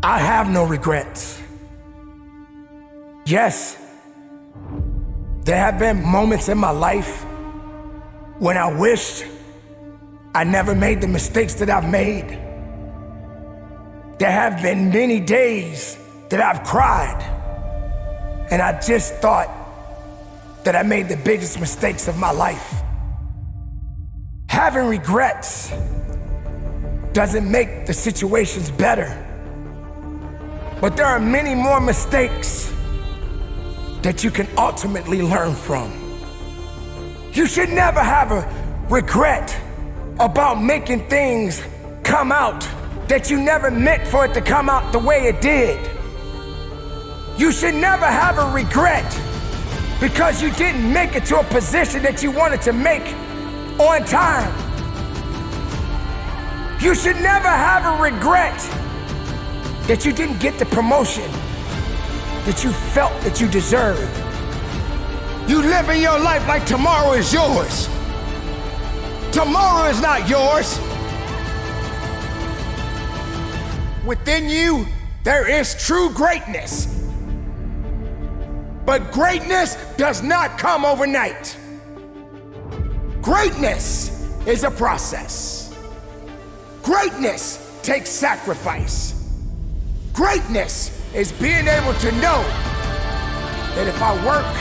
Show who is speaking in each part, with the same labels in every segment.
Speaker 1: I have no regrets. Yes, there have been moments in my life when I wished I never made the mistakes that I've made. There have been many days that I've cried, and I just thought that I made the biggest mistakes of my life. Having regrets doesn't make the situations better, but there are many more mistakes that you can ultimately learn from. You should never have a regret about making things come out that you never meant for it to come out the way it did. You should never have a regret because you didn't make it to a position that you wanted to make on time. You should never have a regret that you didn't get the promotion that you felt that you deserved. You living your life like tomorrow is yours. Tomorrow is not yours. Within you, there is true greatness. But greatness does not come overnight. Greatness is a process. Greatness takes sacrifice. Greatness is being able to know that if I work,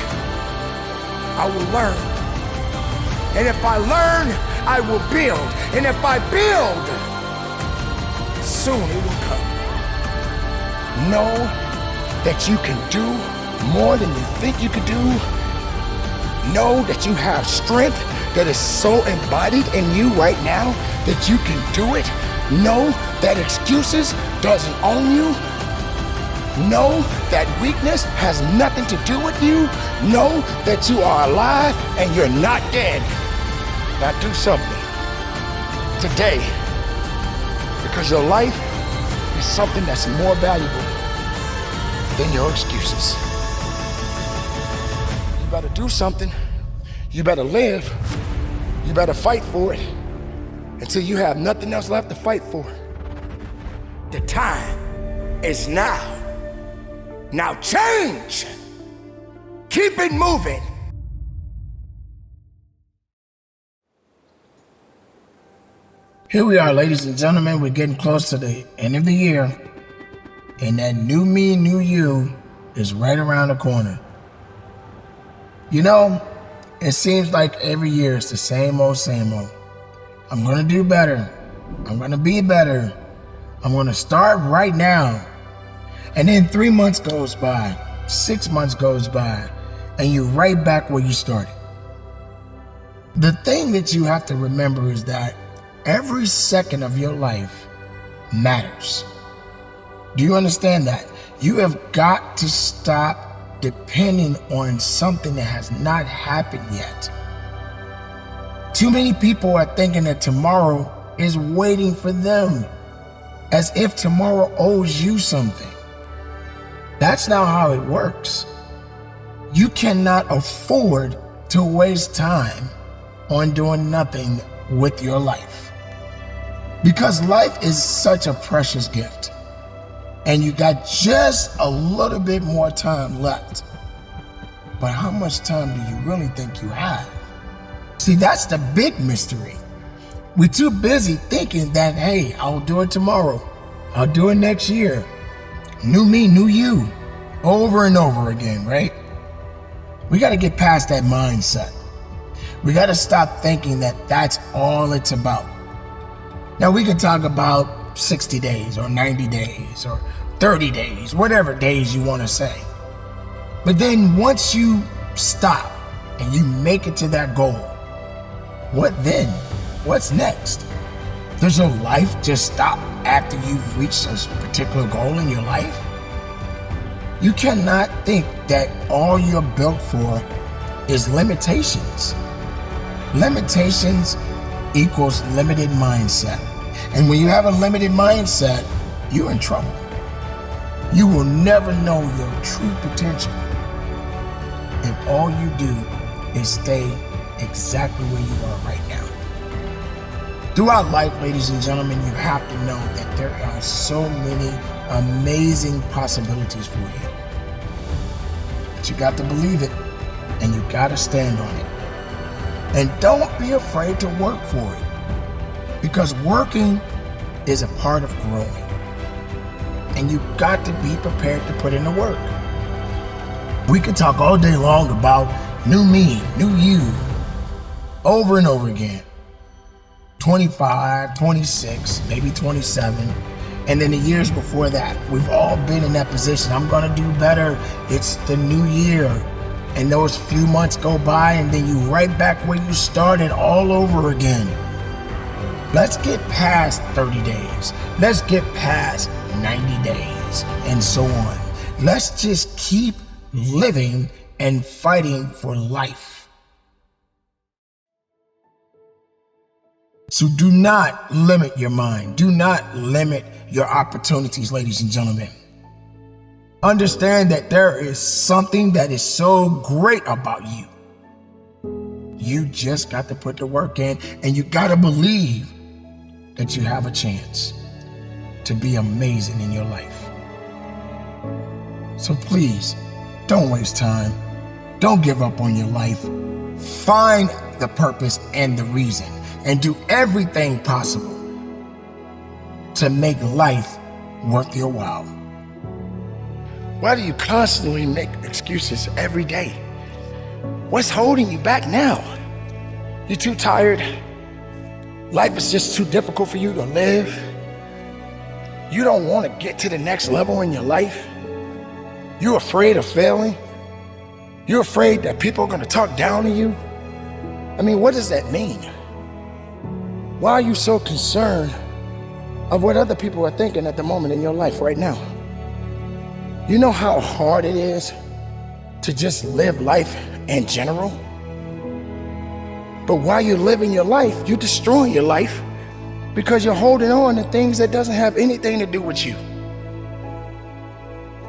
Speaker 1: I will learn. And if I learn, I will build. And if I build, soon it will come. Know that you can do more than you think you could do. Know that you have strength that is so embodied in you right now that you can do it. Know that excuses doesn't own you. Know that weakness has nothing to do with you. Know that you are alive and you're not dead. Now do something today, because your life is something that's more valuable than your excuses. You better do something. You better live. You better fight for it until you have nothing else left to fight for. The time is now. Now change. Keep it moving. Here we are, ladies and gentlemen. We're getting close to the end of the year, and that new me, new you is right around the corner. You know, it seems like every year it's the same old, same old. I'm gonna do better. I'm gonna be better. I'm gonna start right now. And then 3 months goes by, 6 months goes by, and you're right back where you started. The thing that you have to remember is that every second of your life matters. Do you understand that? You have got to stop depending on something that has not happened yet. Too many people are thinking that tomorrow is waiting for them, as if tomorrow owes you something. That's not how it works. You cannot afford to waste time on doing nothing with your life, because life is such a precious gift, and you got just a little bit more time left. But how much time do you really think you have? See, that's the big mystery. We're too busy thinking that, hey, I'll do it tomorrow. I'll do it next year. New me, new you, over and over again, right? We got to get past that mindset. We got to stop thinking that that's all it's about. Now, we can talk about 60 days or 90 days or 30 days, whatever days you want to say. But then once you stop and you make it to that goal, what then? What's next? Does your life just stop after you've reached a particular goal in your life? You cannot think that all you're built for is limitations. Limitations equals limited mindset. And when you have a limited mindset, you're in trouble. You will never know your true potential if all you do is stay exactly where you are right now. Throughout life, ladies and gentlemen, you have to know that there are so many amazing possibilities for you. But you got to believe it, and you got to stand on it. And don't be afraid to work for it, because working is a part of growing. And you got to be prepared to put in the work. We could talk all day long about new me, new you, over and over again. 25, 26, maybe 27. And then the years before that, we've all been in that position. I'm gonna do better. It's the new year. And those few months go by, and then you right back where you started all over again. Let's get past 30 days. Let's get past 90 days and so on. Let's just keep living and fighting for life. So do not limit your mind. Do not limit your opportunities, ladies and gentlemen. Understand that there is something that is so great about you. You just got to put the work in, and you got to believe that you have a chance to be amazing in your life. So please, don't waste time. Don't give up on your life. Find the purpose and the reason, and do everything possible to make life worth your while. Why do you constantly make excuses every day? What's holding you back now? You're too tired? Life is just too difficult for you to live? You don't want to get to the next level in your life? You're afraid of failing? You're afraid that people are going to talk down to you? I mean, what does that mean? Why are you so concerned of what other people are thinking at the moment in your life right now? You know how hard it is to just live life in general? But while you're living your life, you're destroying your life because you're holding on to things that doesn't have anything to do with you.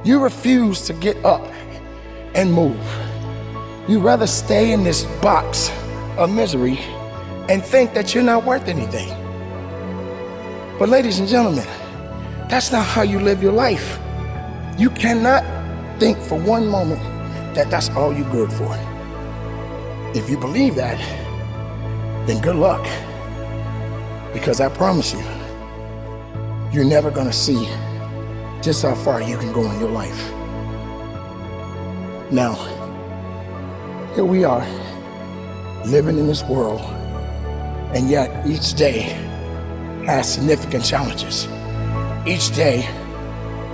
Speaker 1: You refuse to get up and move. You rather stay in this box of misery and think that you're not worth anything. But ladies and gentlemen, that's not how you live your life. You cannot think for one moment that that's all you're good for. If you believe that, then good luck. Because I promise you, you're never gonna see just how far you can go in your life. Now, here we are, living in this world, and yet each day has significant challenges. Each day,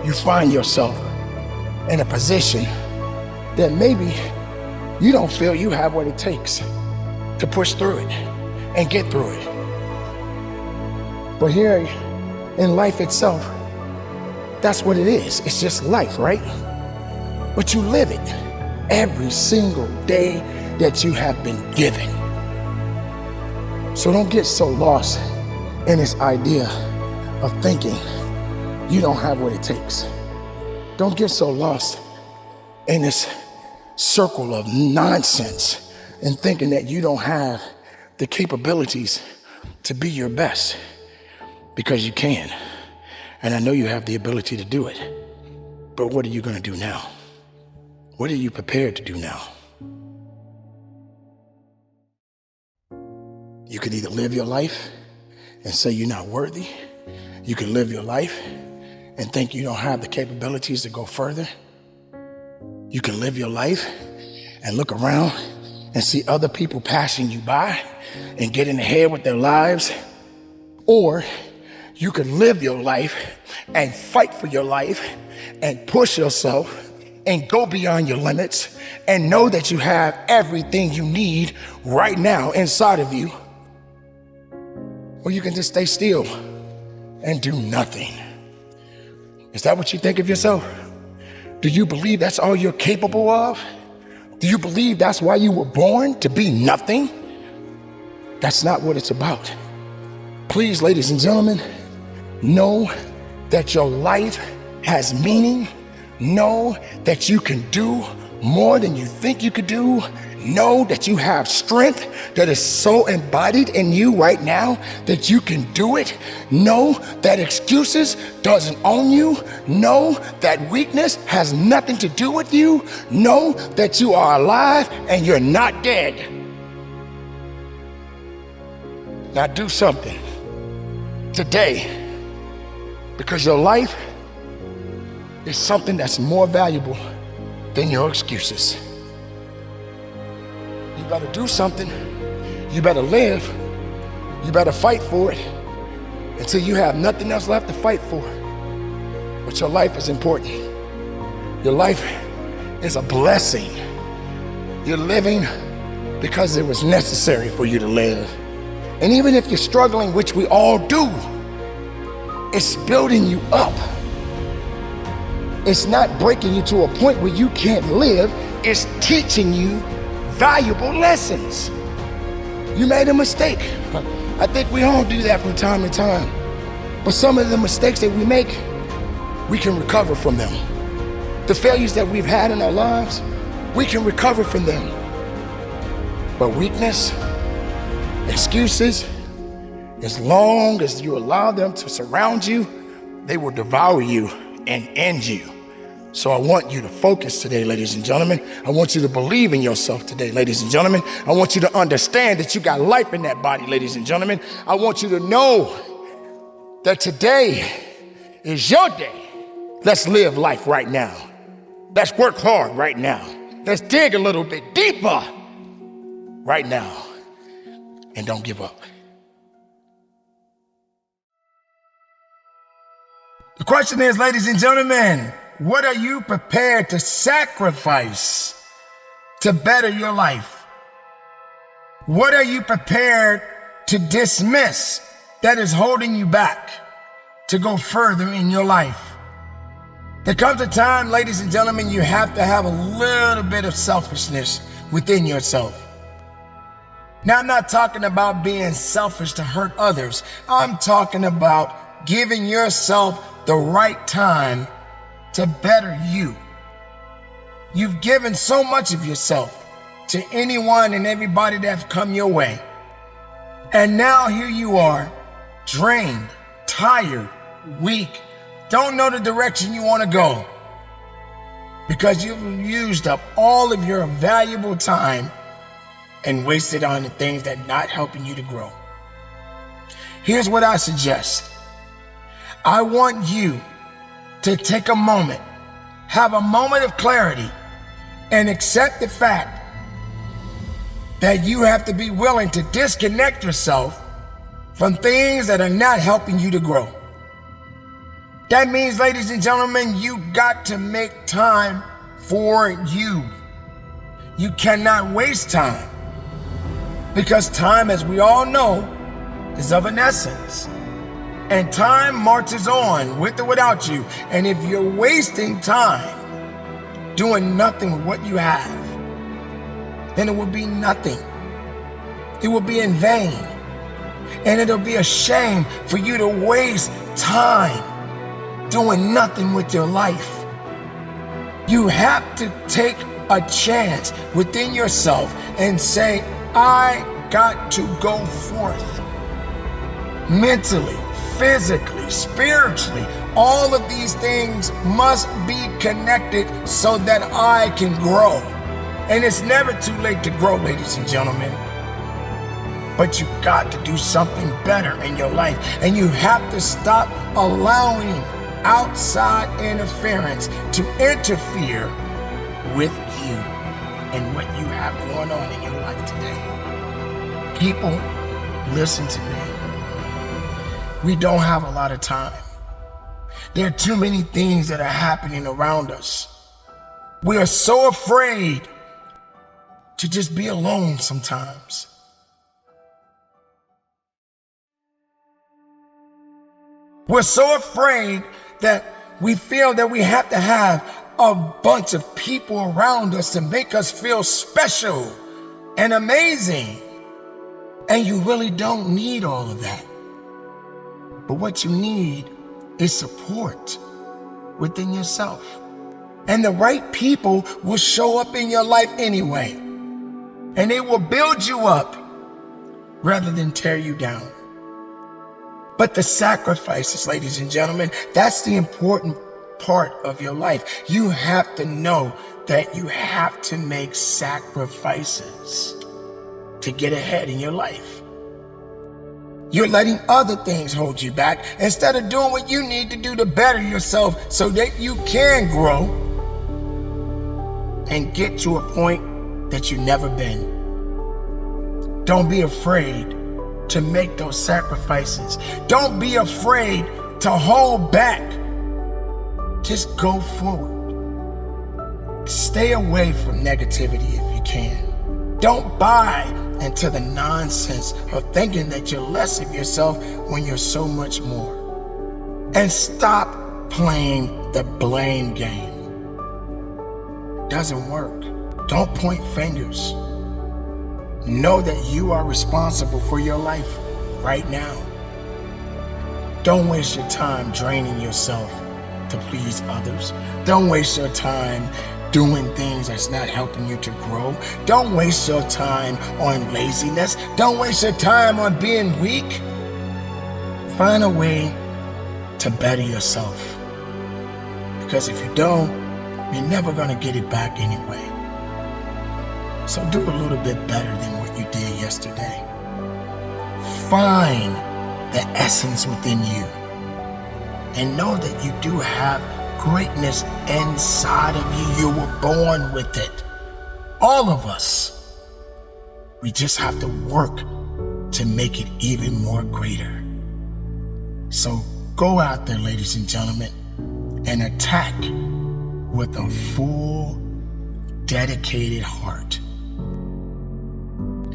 Speaker 1: you find yourself in a position that maybe you don't feel you have what it takes to push through it and get through it. But here in life itself, that's what it is. It's just life, right? But you live it every single day that you have been given. So don't get so lost in this idea of thinking you don't have what it takes. Don't get so lost in this circle of nonsense and thinking that you don't have the capabilities to be your best, because you can. And I know you have the ability to do it. But what are you going to do now? What are you prepared to do now? You can either live your life and say you're not worthy. You can live your life and think you don't have the capabilities to go further. You can live your life and look around and see other people passing you by and getting ahead with their lives. Or you can live your life and fight for your life and push yourself and go beyond your limits and know that you have everything you need right now inside of you. Or you can just stay still and do nothing. Is that what you think of yourself? Do you believe that's all you're capable of? Do you believe that's why you were born, to be nothing? That's not what it's about. Please, ladies and gentlemen, know that your life has meaning. Know that you can do more than you think you could do. Know that you have strength that is so embodied in you right now that you can do it. Know that excuses doesn't own you. Know that weakness has nothing to do with you. Know that you are alive and you're not dead. Now do something today, because your life is something that's more valuable than your excuses. You better do something. You better live. You better fight for it until you have nothing else left to fight for. But your life is important. Your life is a blessing. You're living because it was necessary for you to live. And even if you're struggling, which we all do, it's building you up. It's not breaking you to a point where you can't live. It's teaching you valuable lessons. You made a mistake. I think we all do that from time to time. But some of the mistakes that we make, we can recover from them. The failures that we've had in our lives, we can recover from them. But weakness, excuses, as long as you allow them to surround you, they will devour you and end you. So I want you to focus today, ladies and gentlemen. I want you to believe in yourself today, ladies and gentlemen. I want you to understand that you got life in that body, ladies and gentlemen. I want you to know that today is your day. Let's live life right now. Let's work hard right now. Let's dig a little bit deeper right now. And don't give up. The question is, ladies and gentlemen, what are you prepared to sacrifice to better your life? What are you prepared to dismiss that is holding you back to go further in your life? There comes a time, ladies and gentlemen, you have to have a little bit of selfishness within yourself. Now, I'm not talking about being selfish to hurt others. I'm talking about giving yourself the right time to better you. You've given so much of yourself to anyone and everybody that's come your way. And now here you are, drained, tired, weak, don't know the direction you want to go because you've used up all of your valuable time and wasted on the things that are not helping you to grow. Here's what I suggest. I want you to take a moment, have a moment of clarity, and accept the fact that you have to be willing to disconnect yourself from things that are not helping you to grow. That means, ladies and gentlemen, you got to make time for you. You cannot waste time, because time, as we all know, is of an essence. And time marches on with or without you. And if you're wasting time doing nothing with what you have, then it will be nothing. It will be in vain. And it'll be a shame for you to waste time doing nothing with your life. You have to take a chance within yourself and say, I got to go forth mentally, physically, spiritually. All of these things must be connected so that I can grow. And it's never too late to grow, ladies and gentlemen. But you got to do something better in your life. And you have to stop allowing outside interference to interfere with you and what you have going on in your life today. People, listen to me. We don't have a lot of time. There are too many things that are happening around us. We are so afraid to just be alone sometimes. We're so afraid that we feel that we have to have a bunch of people around us to make us feel special and amazing. And you really don't need all of that. But what you need is support within yourself. And the right people will show up in your life anyway. and they will build you up rather than tear you down. But the sacrifices, ladies and gentlemen, that's the important part of your life. You have to know that you have to make sacrifices to get ahead in your life. You're letting other things hold you back instead of doing what you need to do to better yourself so that you can grow and get to a point that you've never been. Don't be afraid to make those sacrifices. Don't be afraid to hold back. Just go forward. Stay away from negativity if you can. Don't buy into the nonsense of thinking that you're less of yourself when you're so much more. And stop playing the blame game. It doesn't work. Don't point fingers. Know that you are responsible for your life right now. Don't waste your time draining yourself to please others. Don't waste your time doing things that's not helping you to grow. Don't waste your time on laziness. Don't waste your time on being weak. Find a way to better yourself. Because if you don't, you're never gonna get it back anyway. So do a little bit better than what you did yesterday. Find the essence within you and know that you do have greatness inside of you. You were born with it. All of us. We just have to work to make it even more greater. So go out there, ladies and gentlemen, and attack with a full, dedicated heart.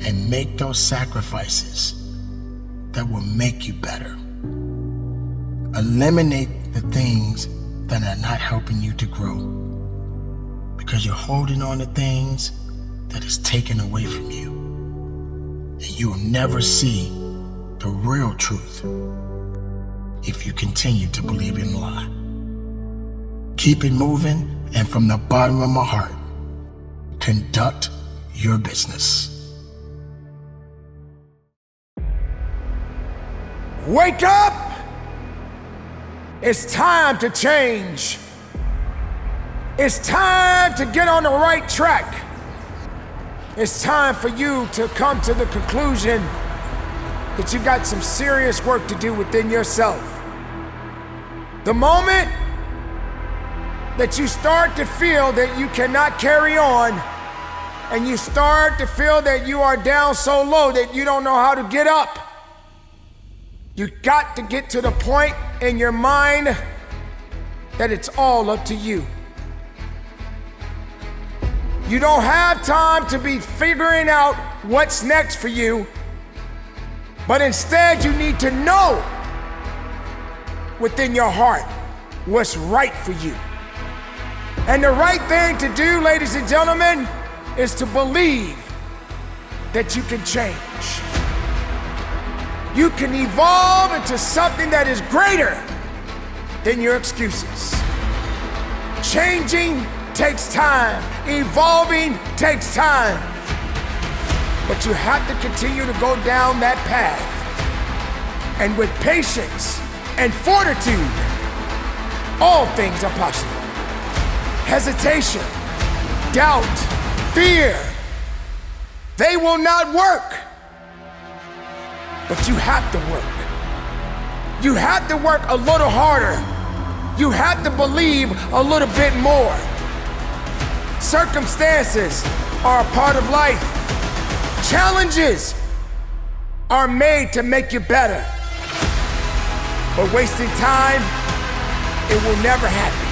Speaker 1: And make those sacrifices that will make you better. Eliminate the things that are not helping you to grow, because you're holding on to things that is taken away from you, and you will never see the real truth if you continue to believe in a lie. Keep it moving, and from the bottom of my heart, conduct your business.
Speaker 2: Wake up! It's time to change. It's time to get on the right track. It's time for you to come to the conclusion that you got some serious work to do within yourself. The moment that you start to feel that you cannot carry on, and you start to feel that you are down so low that you don't know how to get up, you got to get to the point in your mind that it's all up to you. You don't have time to be figuring out what's next for you, but instead you need to know within your heart what's right for you. And the right thing to do, ladies and gentlemen, is to believe that you can change. You can evolve into something that is greater than your excuses. Changing takes time. Evolving takes time. But you have to continue to go down that path. And with patience and fortitude, all things are possible. Hesitation, doubt, fear, they will not work. But you have to work. You have to work a little harder. You have to believe a little bit more. Circumstances are a part of life. Challenges are made to make you better. But wasting time, it will never happen.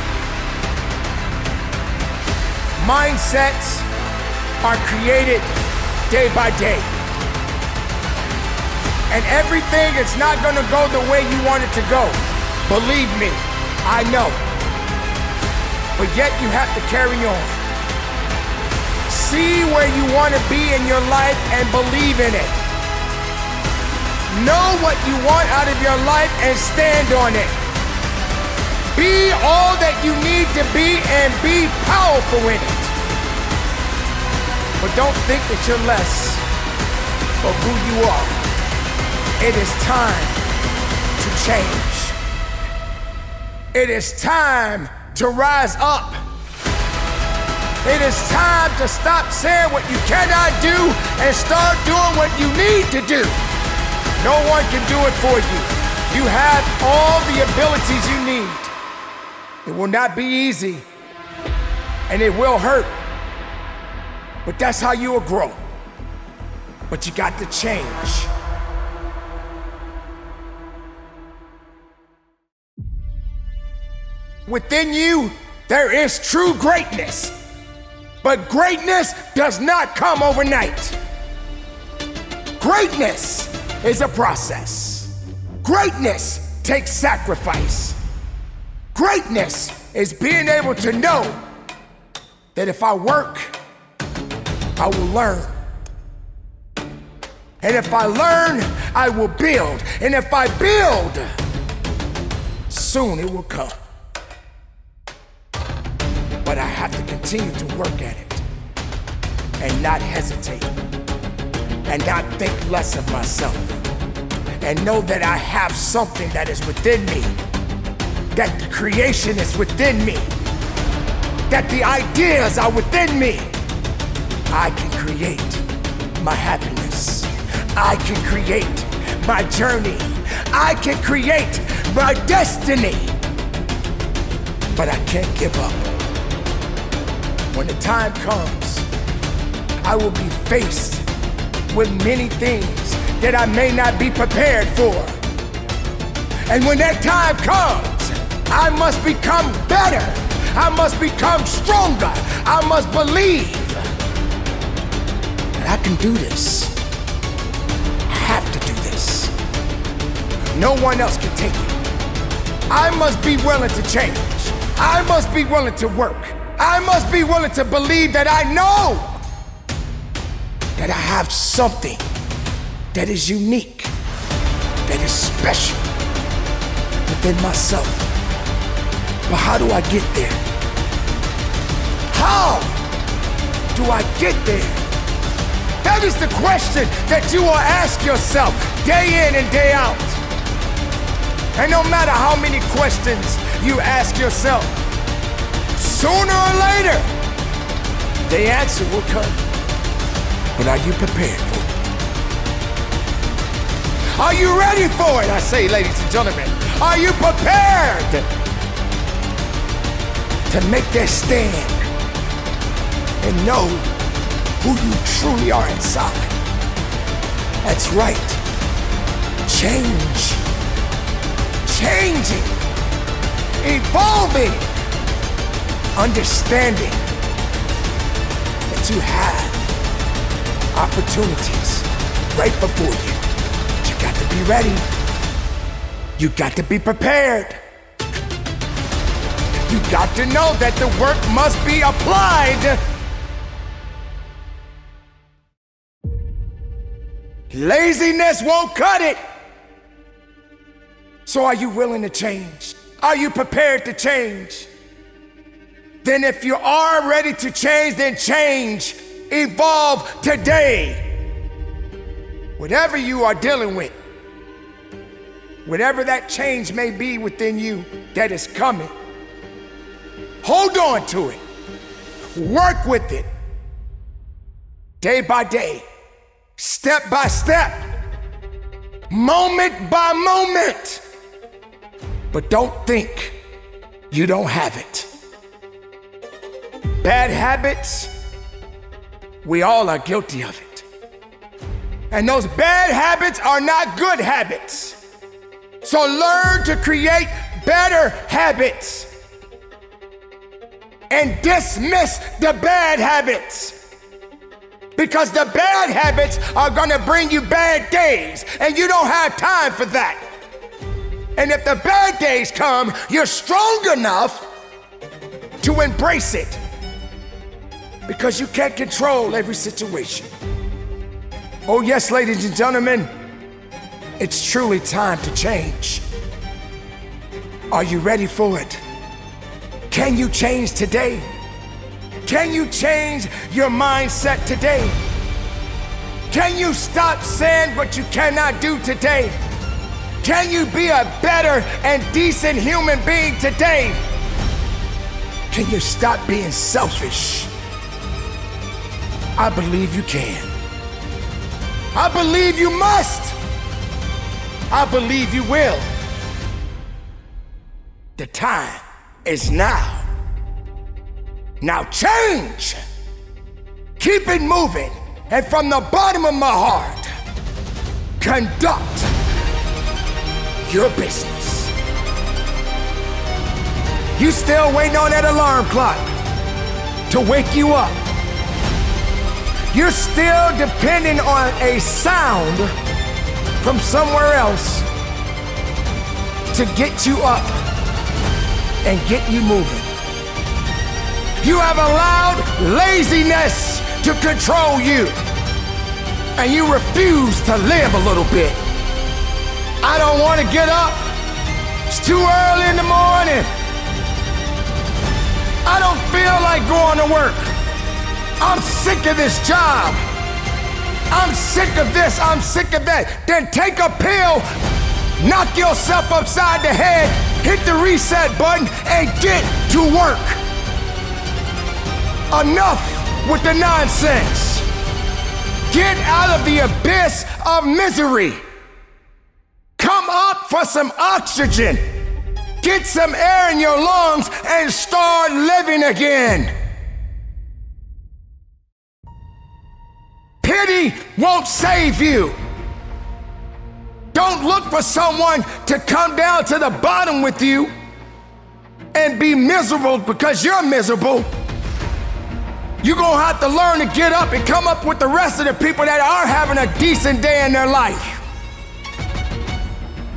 Speaker 2: Mindsets are created day by day. And everything is not gonna go the way you want it to go. Believe me, I know. But yet you have to carry on. See where you wanna be in your life and believe in it. Know what you want out of your life and stand on it. Be all that you need to be and be powerful in it. But don't think that you're less of who you are. It is time to change. It is time to rise up. It is time to stop saying what you cannot do and start doing what you need to do. No one can do it for you. You have all the abilities you need. It will not be easy, and it will hurt, but that's how you will grow. But you got to change. Within you, there is true greatness, but greatness does not come overnight. Greatness is a process. Greatness takes sacrifice. Greatness is being able to know that if I work, I will learn. And if I learn, I will build. And if I build, soon it will come. But I have to continue to work at it and not hesitate and not think less of myself and know that I have something that is within me, that the creation is within me, that the ideas are within me. I can create my happiness. I can create my journey. I can create my destiny. But I can't give up. When the time comes, I will be faced with many things that I may not be prepared for. And when that time comes, I must become better. I must become stronger. I must believe that I can do this. I have to do this. No one else can take it. I must be willing to change. I must be willing to work. I must be willing to believe that I know that I have something that is unique, that is special within myself. But how do I get there? How do I get there? That is the question that you will ask yourself day in and day out. And no matter how many questions you ask yourself, sooner or later, the answer will come. But are you prepared for it? Are you ready for it, I say, ladies and gentlemen? Are you prepared to make that stand and know who you truly are inside? That's right. Change. Changing. Evolving. Understanding that you have opportunities right before you. But you got to be ready. You got to be prepared. You got to know that the work must be applied. Laziness won't cut it. So are you willing to change? Are you prepared to change? Then if you are ready to change, then change. Evolve today. Whatever you are dealing with, whatever that change may be within you that is coming, hold on to it. Work with it. Day by day, step by step, moment by moment. But don't think you don't have it. Bad habits, we all are guilty of it. And those bad habits are not good habits. So learn to create better habits and dismiss the bad habits. Because the bad habits are gonna bring you bad days, and you don't have time for that. And if the bad days come, you're strong enough to embrace it. Because you can't control every situation. Oh yes, ladies and gentlemen, it's truly time to change. Are you ready for it? Can you change today? Can you change your mindset today? Can you stop saying what you cannot do today? Can you be a better and decent human being today? Can you stop being selfish? I believe you can. I believe you must. I believe you will. The time is now. Now change. Keep it moving. And from the bottom of my heart, conduct your business. You still waiting on that alarm clock to wake you up. You're still depending on a sound from somewhere else to get you up and get you moving. You have allowed laziness to control you, and you refuse to live a little bit. I don't want to get up. It's too early in the morning. I don't feel like going to work. I'm sick of this job. I'm sick of this, I'm sick of that. Then take a pill, knock yourself upside the head, hit the reset button, and get to work. Enough with the nonsense. Get out of the abyss of misery. Come up for some oxygen. Get some air in your lungs and start living again. Pity won't save you. Don't look for someone to come down to the bottom with you and be miserable because you're miserable. You're gonna have to learn to get up and come up with the rest of the people that are having a decent day in their life.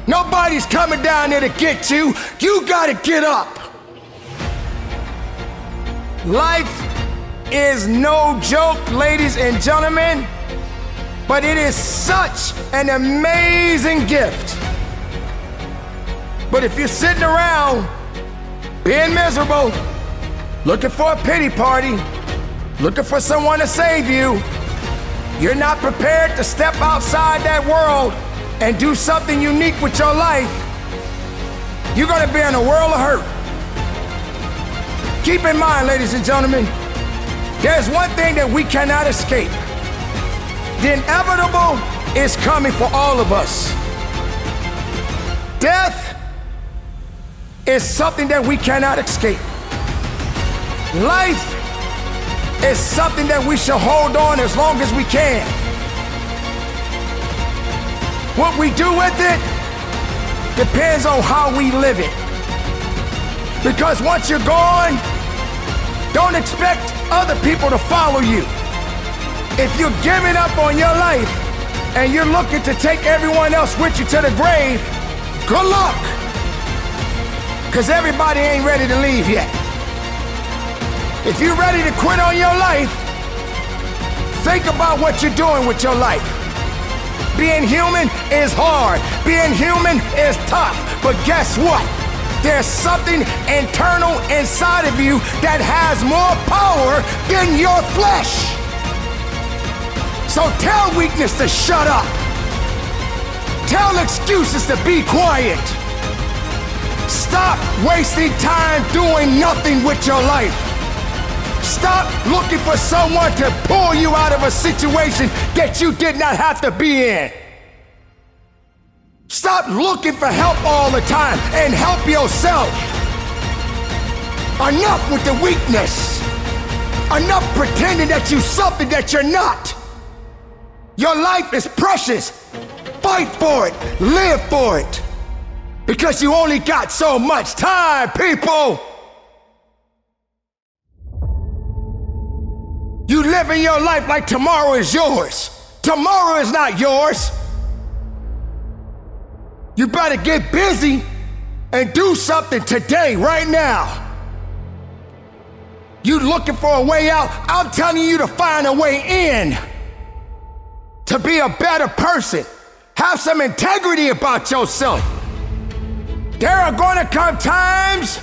Speaker 2: Nobody's coming down there to get you. You gotta get up. Life is no joke, ladies and gentlemen, but it is such an amazing gift. But if you're sitting around being miserable, looking for a pity party, looking for someone to save you, you're not prepared to step outside that world and do something unique with your life, you're gonna be in a world of hurt. Keep in mind, ladies and gentlemen, there's one thing that we cannot escape. The inevitable is coming for all of us. Death is something that we cannot escape. Life is something that we should hold on as long as we can. What we do with it depends on how we live it. Because once you're gone, don't expect other people to follow you. If you're giving up on your life and you're looking to take everyone else with you to the grave, good luck. Because everybody ain't ready to leave yet. If you're ready to quit on your life, think about what you're doing with your life. Being human is hard. Being human is tough. But guess what? There's something internal inside of you that has more power than your flesh. So tell weakness to shut up. Tell excuses to be quiet. Stop wasting time doing nothing with your life. Stop looking for someone to pull you out of a situation that you did not have to be in. Stop looking for help all the time and help yourself. Enough with the weakness. Enough pretending that you're something that you're not. Your life is precious. Fight for it. Live for it. Because you only got so much time, people. You living your life like tomorrow is yours. Tomorrow is not yours. You better get busy and do something today, right now. You looking for a way out? I'm telling you to find a way in. To be a better person. Have some integrity about yourself. There are gonna come times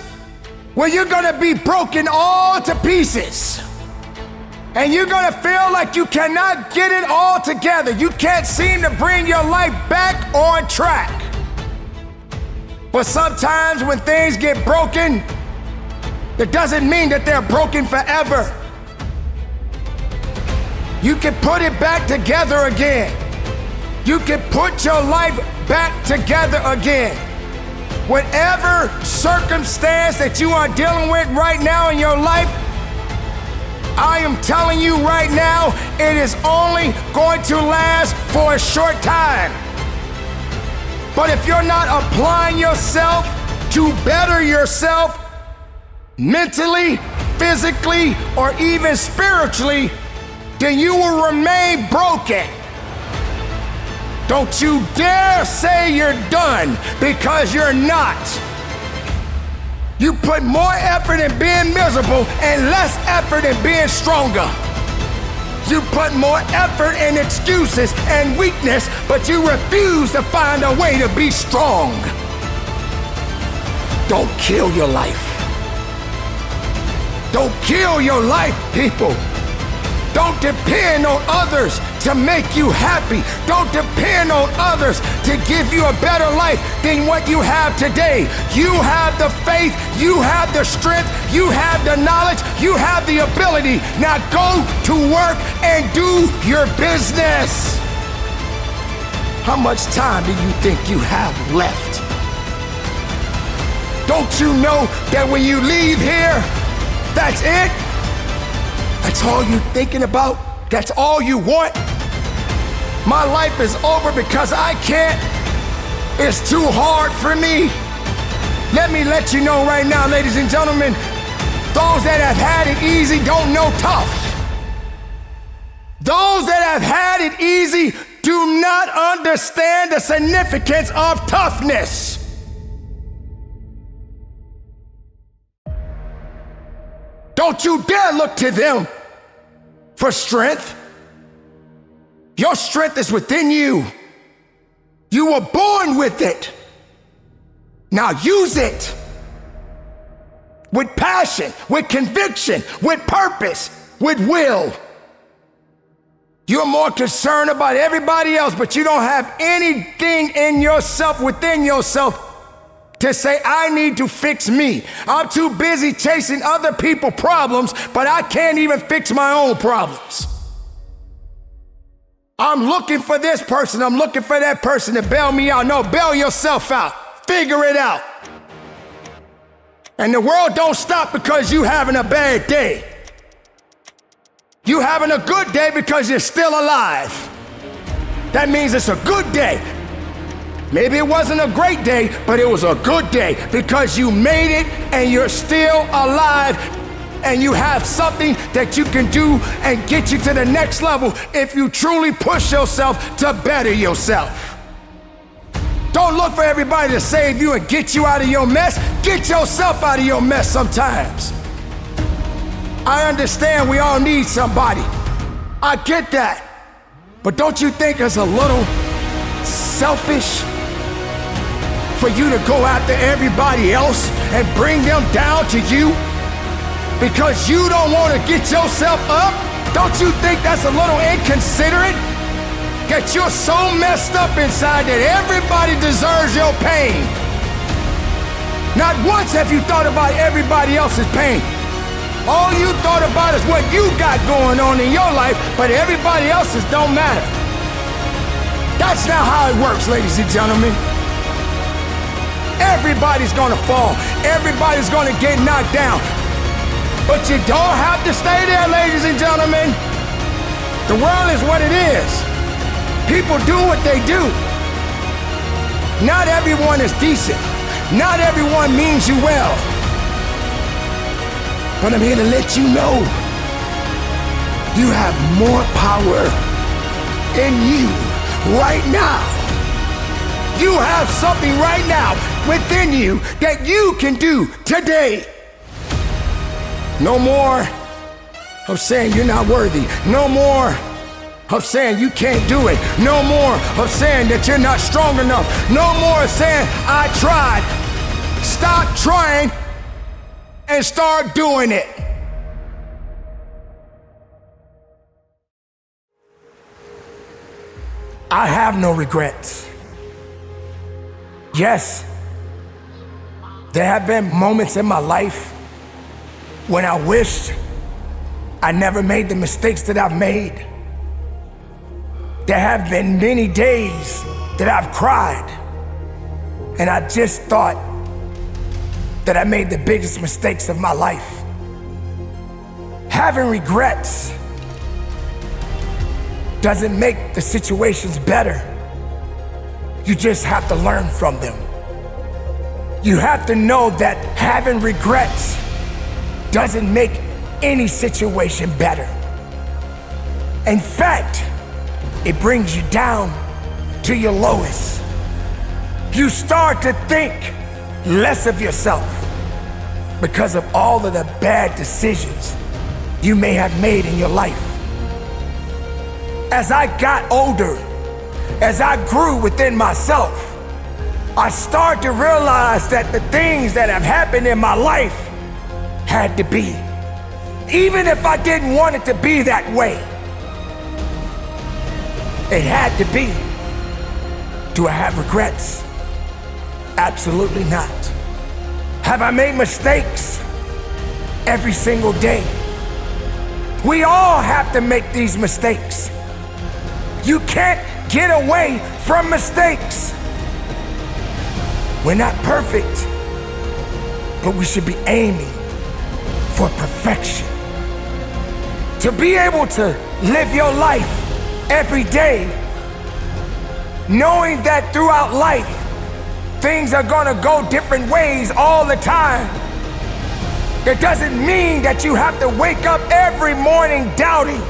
Speaker 2: where you're gonna be broken all to pieces. And you're gonna feel like you cannot get it all together. You can't seem to bring your life back on track. But sometimes when things get broken, that doesn't mean that they're broken forever. You can put it back together again. You can put your life back together again. Whatever circumstance that you are dealing with right now in your life, I am telling you right now, it is only going to last for a short time. But if you're not applying yourself to better yourself mentally, physically, or even spiritually, then you will remain broken. Don't you dare say you're done, because you're not. You put more effort in being miserable and less effort in being stronger. You put more effort in excuses and weakness, but you refuse to find a way to be strong. Don't kill your life. Don't kill your life, people. Don't depend on others to make you happy. Don't depend on others to give you a better life than what you have today. You have the faith, you have the strength, you have the knowledge, you have the ability. Now go to work and do your business. How much time do you think you have left? Don't you know that when you leave here, that's it? That's all you're thinking about? That's all you want? My life is over because I can't. It's too hard for me. Let me let you know right now, ladies and gentlemen, those that have had it easy don't know tough. Those that have had it easy do not understand the significance of toughness. Don't you dare look to them for strength. Your strength is within you. You were born with it. Now use it with passion, with conviction, with purpose, with will. You're more concerned about everybody else, but you don't have anything in yourself, within yourself, to say, I need to fix me. I'm too busy chasing other people's problems, but I can't even fix my own problems. I'm looking for this person, I'm looking for that person to bail me out. No, bail yourself out. Figure it out. And the world don't stop because you having a bad day. You having a good day because you're still alive. That means it's a good day. Maybe it wasn't a great day, but it was a good day because you made it and you're still alive and you have something that you can do and get you to the next level if you truly push yourself to better yourself. Don't look for everybody to save you and get you out of your mess. Get yourself out of your mess sometimes. I understand we all need somebody. I get that. But don't you think it's a little selfish for you to go after everybody else and bring them down to you because you don't want to get yourself up? Don't you think that's a little inconsiderate? That you're so messed up inside that everybody deserves your pain. Not once have you thought about everybody else's pain. All you thought about is what you got going on in your life, but everybody else's don't matter. That's not how it works, ladies and gentlemen. Everybody's gonna fall. Everybody's gonna get knocked down. But you don't have to stay there, ladies and gentlemen. The world is what it is. People do what they do. Not everyone is decent. Not everyone means you well. But I'm here to let you know you have more power in you right now. You have something right now within you that you can do today. No more of saying you're not worthy. No more of saying you can't do it. No more of saying that you're not strong enough. No more of saying I tried. Stop trying and start doing it. I have no regrets. Yes, there have been moments in my life when I wished I never made the mistakes that I've made. There have been many days that I've cried, and I just thought that I made the biggest mistakes of my life. Having regrets doesn't make the situations better. You just have to learn from them. You have to know that having regrets doesn't make any situation better. In fact, it brings you down to your lowest. You start to think less of yourself because of all of the bad decisions you may have made in your life. As I got older, as I grew within myself, I started to realize that the things that have happened in my life had to be. Even if I didn't want it to be that way, it had to be. Do I have regrets? Absolutely not. Have I made mistakes? Every single day. We all have to make these mistakes. You can't get away from mistakes. We're not perfect, but we should be aiming for perfection. To be able to live your life every day, knowing that throughout life, things are gonna go different ways all the time. It doesn't mean that you have to wake up every morning doubting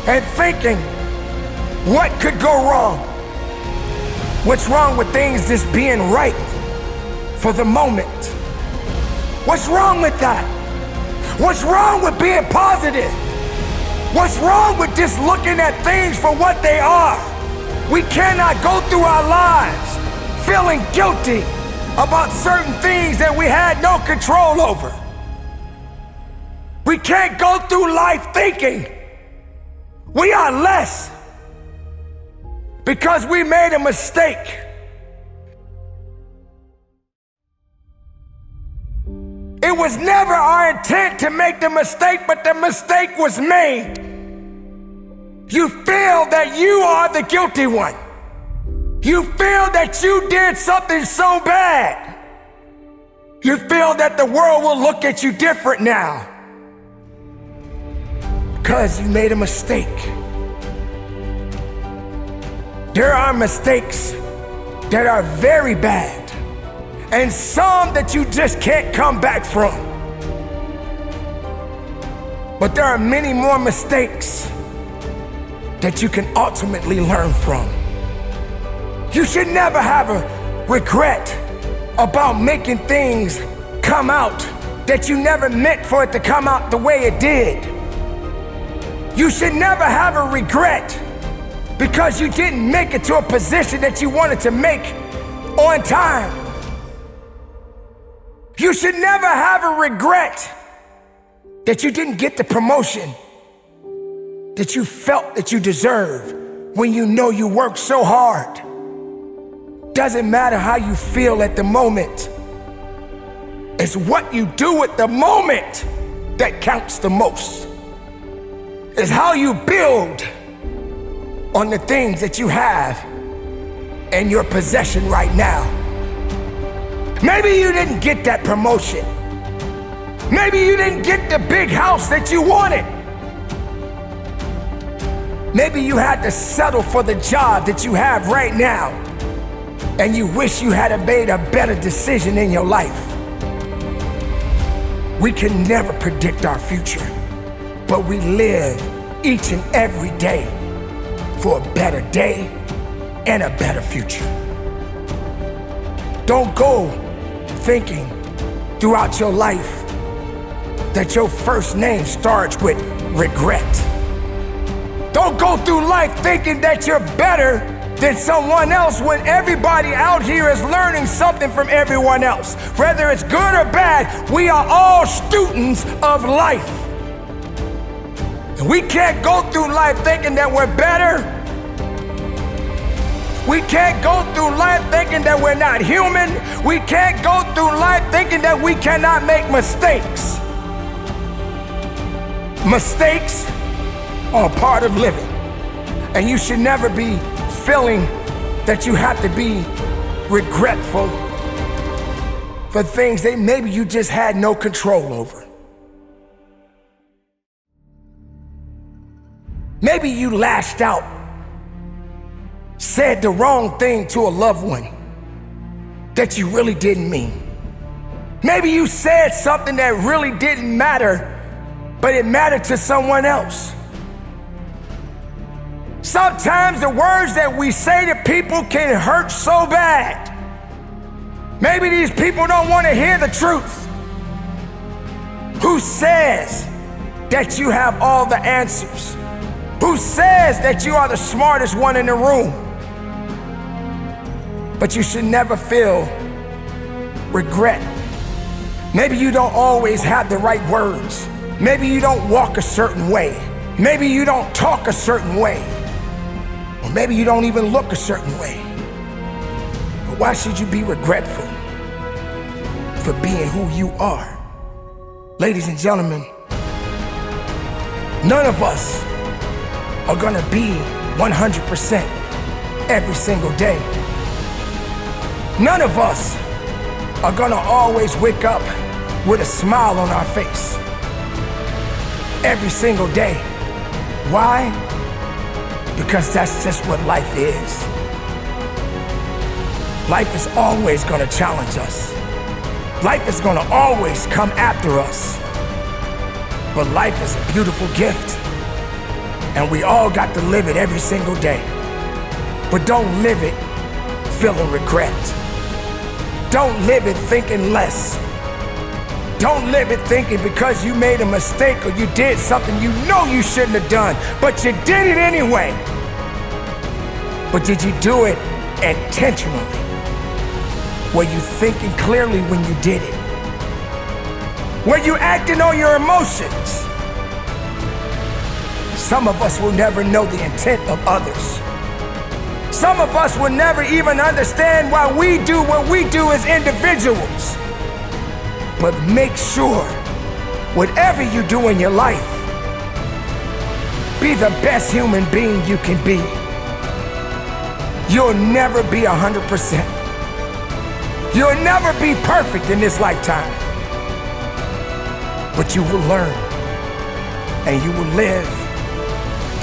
Speaker 2: and thinking, what could go wrong? What's wrong with things just being right for the moment? What's wrong with that? What's wrong with being positive? What's wrong with just looking at things for what they are? We cannot go through our lives feeling guilty about certain things that we had no control over. We can't go through life thinking we are less because we made a mistake. It was never our intent to make the mistake, but the mistake was made. You feel that you are the guilty one. You feel that you did something so bad. You feel that the world will look at you different now because you made a mistake. There are mistakes that are very bad, and some that you just can't come back from. But there are many more mistakes that you can ultimately learn from. You should never have a regret about making things come out that you never meant for it to come out the way it did. You should never have a regret because you didn't make it to a position that you wanted to make on time. You should never have a regret that you didn't get the promotion that you felt that you deserve when you know you worked so hard. Doesn't matter how you feel at the moment. It's what you do at the moment that counts the most. It's how you build on the things that you have in your possession right now. Maybe you didn't get that promotion. Maybe you didn't get the big house that you wanted. Maybe you had to settle for the job that you have right now, and you wish you had made a better decision in your life. We can never predict our future, but we live each and every day for a better day and a better future. Don't go thinking throughout your life that your first name starts with regret. Don't go through life thinking that you're better than someone else when everybody out here is learning something from everyone else. Whether it's good or bad, we are all students of life. And we can't go through life thinking that we're better We can't go through life thinking that we're not human. We can't go through life thinking that we cannot make mistakes. Mistakes are a part of living. And you should never be feeling that you have to be regretful for things that maybe you just had no control over. Maybe you lashed out, said the wrong thing to a loved one that you really didn't mean. Maybe you said something that really didn't matter, but it mattered to someone else. Sometimes the words that we say to people can hurt so bad. Maybe these people don't want to hear the truth. Who says that you have all the answers? Who says that you are the smartest one in the room? But you should never feel regret. Maybe you don't always have the right words. Maybe you don't walk a certain way. Maybe you don't talk a certain way. Or maybe you don't even look a certain way. But why should you be regretful for being who you are? Ladies and gentlemen, none of us are gonna be 100% every single day. None of us are gonna always wake up with a smile on our face every single day. Why? Because that's just what life is. Life is always gonna challenge us. Life is gonna always come after us. But life is a beautiful gift, and we all got to live it every single day. But don't live it feeling regret. Don't live it thinking less. Don't live it thinking because you made a mistake or you did something you know you shouldn't have done, but you did it anyway. But did you do it intentionally? Were you thinking clearly when you did it? Were you acting on your emotions? Some of us will never know the intent of others. Some of us will never even understand why we do what we do as individuals. But make sure, whatever you do in your life, be the best human being you can be. You'll never be 100%. You'll never be perfect in this lifetime. But you will learn, and you will live,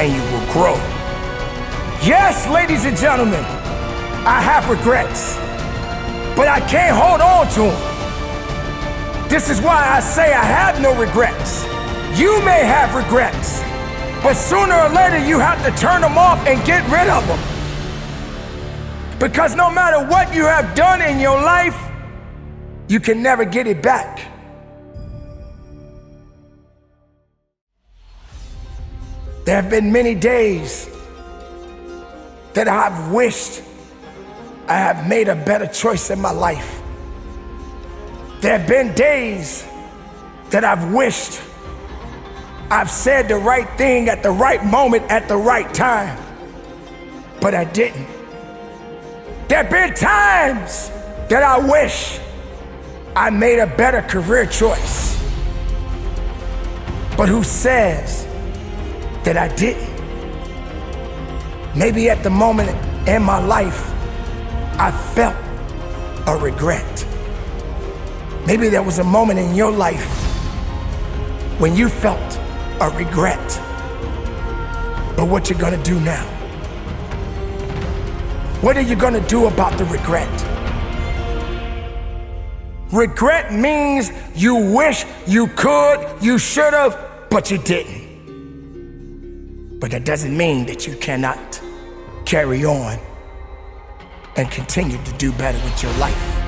Speaker 2: and you will grow. Yes, ladies and gentlemen, I have regrets, but I can't hold on to them. This is why I say I have no regrets. You may have regrets, but sooner or later you have to turn them off and get rid of them. Because no matter what you have done in your life, you can never get it back. There have been many days that I've wished I have made a better choice in my life. There have been days that I've wished I've said the right thing at the right moment at the right time, but I didn't. There have been times that I wish I made a better career choice, but who says that I didn't? Maybe at the moment in my life, I felt a regret. Maybe there was a moment in your life when you felt a regret. But what you gonna do now? What are you gonna do about the regret? Regret means you wish you could, you should have, but you didn't. But that doesn't mean that you cannot carry on and continue to do better with your life.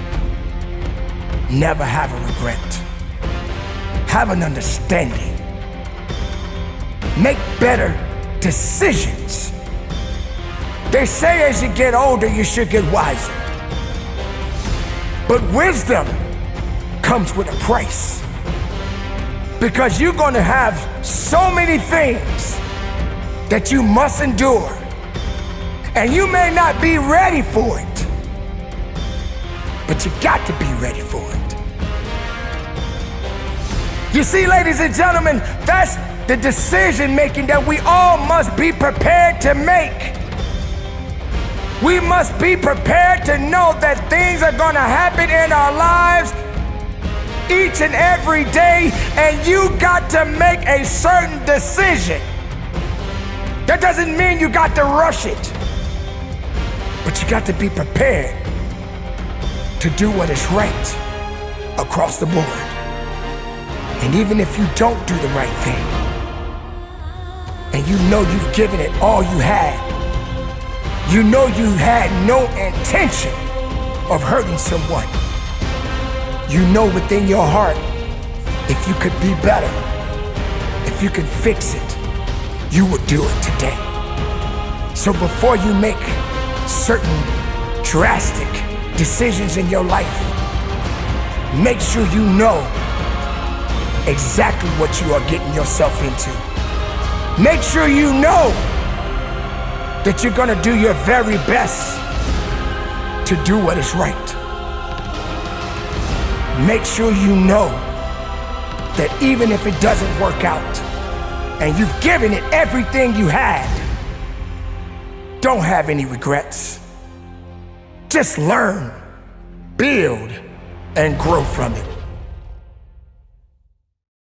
Speaker 2: Never have a regret. Have an understanding. Make better decisions. They say as you get older, you should get wiser. But wisdom comes with a price. Because you're gonna have so many things that you must endure. And you may not be ready for it, but you got to be ready for it. You see, ladies and gentlemen, that's the decision making that we all must be prepared to make. We must be prepared to know that things are gonna happen in our lives each and every day, and you got to make a certain decision. That doesn't mean you got to rush it, but you got to be prepared to do what is right across the board. And even if you don't do the right thing, and you know you've given it all you had, you know you had no intention of hurting someone, you know within your heart, if you could be better, if you can fix it, you would do it today. So before you make certain drastic decisions in your life, make sure you know exactly what you are getting yourself into. Make sure you know that you're gonna do your very best to do what is right. Make sure you know that even if it doesn't work out and you've given it everything you had, don't have any regrets. Just learn, build, and grow from it.